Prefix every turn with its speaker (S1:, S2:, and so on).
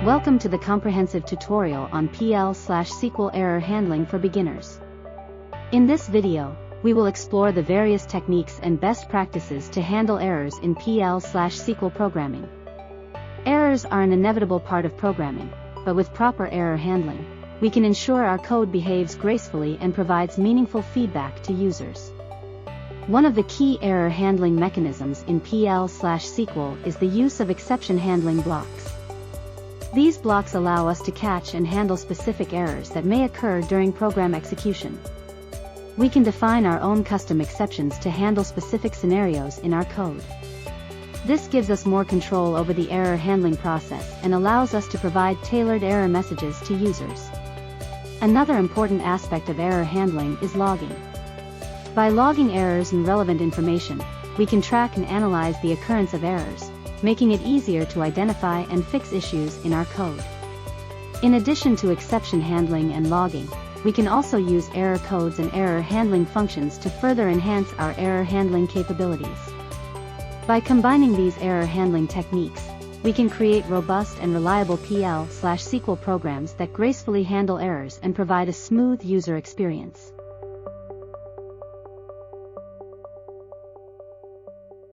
S1: Welcome to the comprehensive tutorial on PL/SQL error handling for beginners. In this video, we will explore the various techniques and best practices to handle errors in PL/SQL programming. Errors are an inevitable part of programming, but with proper error handling, we can ensure our code behaves gracefully and provides meaningful feedback to users. One of the key error handling mechanisms in PL/SQL is the use of exception handling blocks. These blocks allow us to catch and handle specific errors that may occur during program execution. We can define our own custom exceptions to handle specific scenarios in our code. This gives us more control over the error handling process and allows us to provide tailored error messages to users. Another important aspect of error handling is logging. By logging errors and relevant information, we can track and analyze the occurrence of errors, making it easier to identify and fix issues in our code. In addition to exception handling and logging, we can also use error codes and error handling functions to further enhance our error handling capabilities. By combining these error handling techniques, we can create robust and reliable PL/SQL programs that gracefully handle errors and provide a smooth user experience.